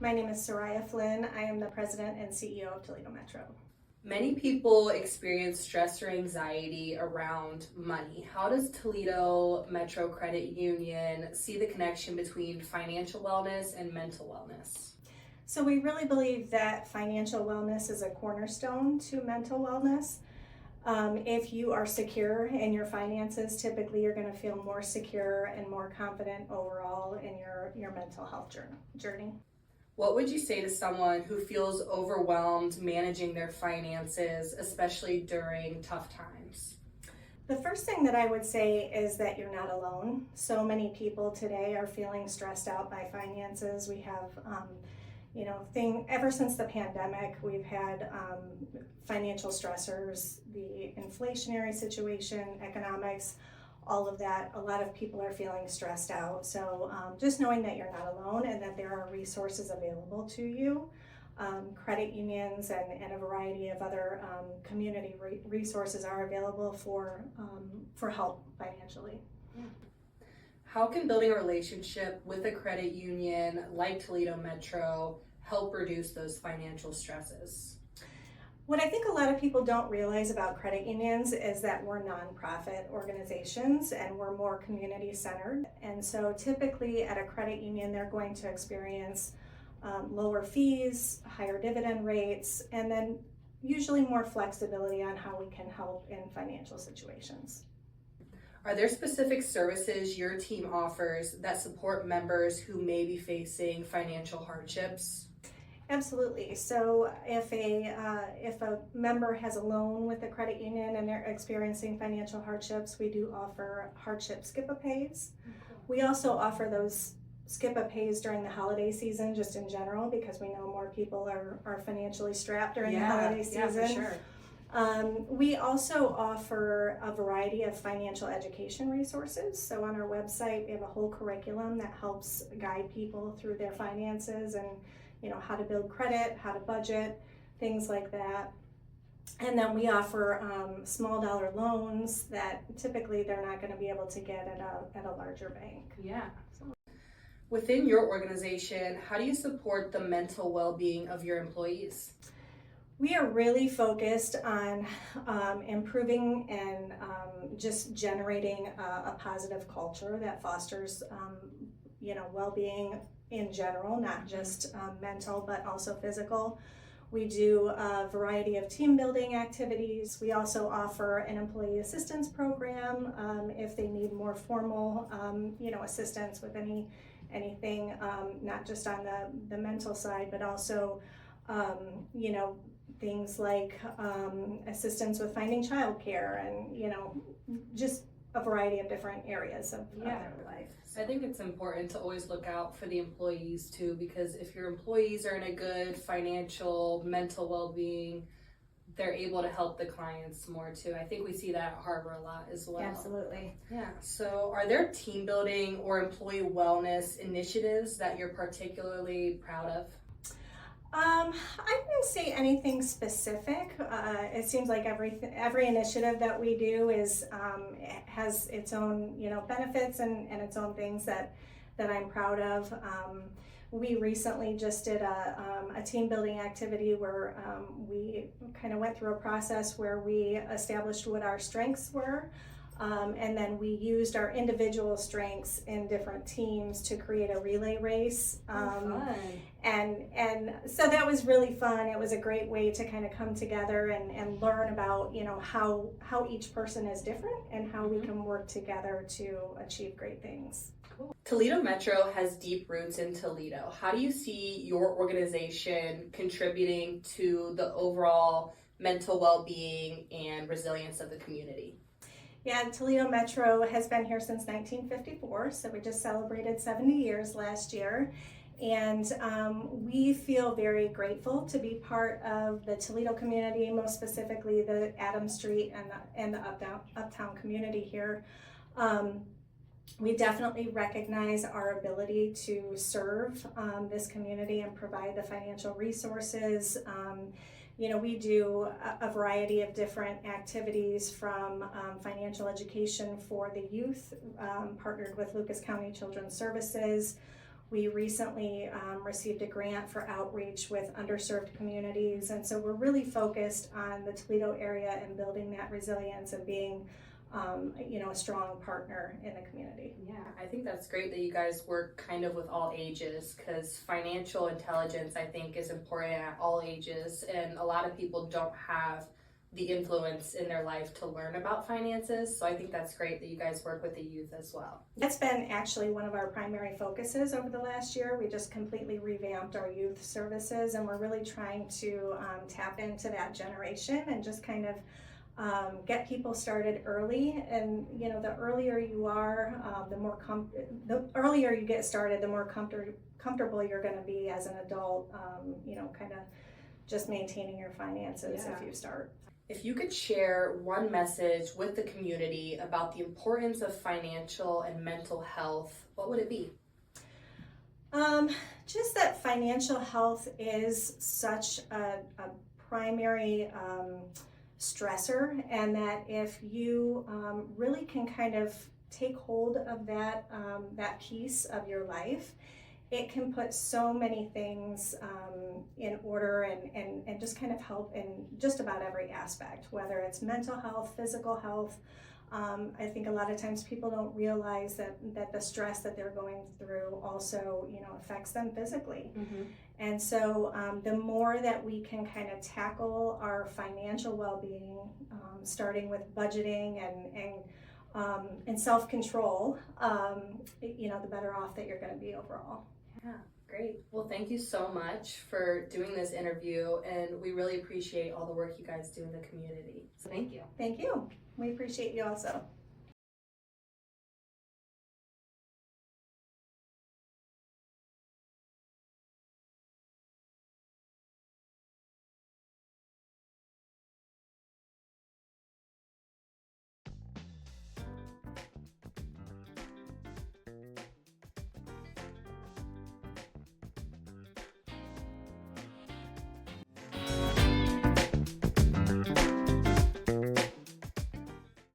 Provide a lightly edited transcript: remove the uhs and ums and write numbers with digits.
My name is Sariah Flynn. I am the president and CEO of Toledo Metro. Many people experience stress or anxiety around money. How does Toledo Metro Credit Union see the connection between financial wellness and mental wellness? So we really believe that financial wellness is a cornerstone to mental wellness. If you are secure in your finances, typically you're going to feel more secure and more confident overall in your mental health journey. What would you say to someone who feels overwhelmed managing their finances, especially during tough times? The first thing that I would say is that you're not alone. So many people today are feeling stressed out by finances. We have ever since the pandemic, we've had financial stressors, the inflationary situation, economics, all of that. A lot of people are feeling stressed out. So just knowing that you're not alone and that there are resources available to you, credit unions and a variety of other community resources are available for help financially. Yeah. How can building a relationship with a credit union like Toledo Metro help reduce those financial stresses? What I think a lot of people don't realize about credit unions is that we're nonprofit organizations and we're more community centered. And so typically at a credit union, they're going to experience lower fees, higher dividend rates, and then usually more flexibility on how we can help in financial situations. Are there specific services your team offers that support members who may be facing financial hardships? Absolutely. So if a member has a loan with the credit union and they're experiencing financial hardships, we do offer hardship skip-a-pays. We also offer those skip-a-pays during the holiday season, just in general, because we know more people are financially strapped during the holiday season. Yeah, for sure. We also offer a variety of financial education resources. So on our website, we have a whole curriculum that helps guide people through their finances and how to build credit, how to budget, things like that. And then we offer small dollar loans that typically they're not going to be able to get at a larger bank. Yeah. Within your organization, how do you support the mental well-being of your employees? We are really focused on improving and just generating a positive culture that fosters well-being in general, not just mental, but also physical. We do a variety of team building activities. We also offer an employee assistance program if they need more formal assistance with anything, not just on the mental side, but also things like assistance with finding childcare and just a variety of different areas of their life. I think it's important to always look out for the employees too, because if your employees are in a good financial, mental well-being, they're able to help the clients more too. I think we see that at Harbor a lot as well. Absolutely. Yeah. So are there team building or employee wellness initiatives that you're particularly proud of? I wouldn't say anything specific. It seems like every initiative that we do has its own benefits and its own things that I'm proud of. We recently just did a team building activity where we kind of went through a process where we established what our strengths were. And then we used our individual strengths in different teams to create a relay race. And so that was really fun. It was a great way to kind of come together and learn about how each person is different and how we can work together to achieve great things. Cool. Toledo Metro has deep roots in Toledo. How do you see your organization contributing to the overall mental well-being and resilience of the community? Yeah, Toledo Metro has been here since 1954, so we just celebrated 70 years last year. And we feel very grateful to be part of the Toledo community, most specifically the Adams Street and the uptown community here. We definitely recognize our ability to serve this community and provide the financial resources. We do a variety of different activities from financial education for the youth, partnered with Lucas County Children's Services. We recently received a grant for outreach with underserved communities, and so we're really focused on the Toledo area and building that resilience and being a strong partner in the community. Yeah, I think that's great that you guys work kind of with all ages, because financial intelligence, I think, is important at all ages, and a lot of people don't have the influence in their life to learn about finances. So I think that's great that you guys work with the youth as well. That's been actually one of our primary focuses over the last year. We just completely revamped our youth services, and we're really trying to tap into that generation and just kind of get people started early. And the earlier you are, the earlier you get started, the more comfortable you're going to be as an adult. Kind of just maintaining your finances if you start. If you could share one message with the community about the importance of financial and mental health, what would it be? Just that financial health is such a primary stressor, and that if you really can kind of take hold of that piece of your life, it can put so many things in order and just kind of help in just about every aspect, whether it's mental health, physical health. I think a lot of times people don't realize that the stress that they're going through also, affects them physically. Mm-hmm. And so the more that we can kind of tackle our financial well-being, starting with budgeting and self-control, the better off that you're going to be overall. Yeah, great. Well, thank you so much for doing this interview, and we really appreciate all the work you guys do in the community. So thank you. Thank you. We appreciate you also.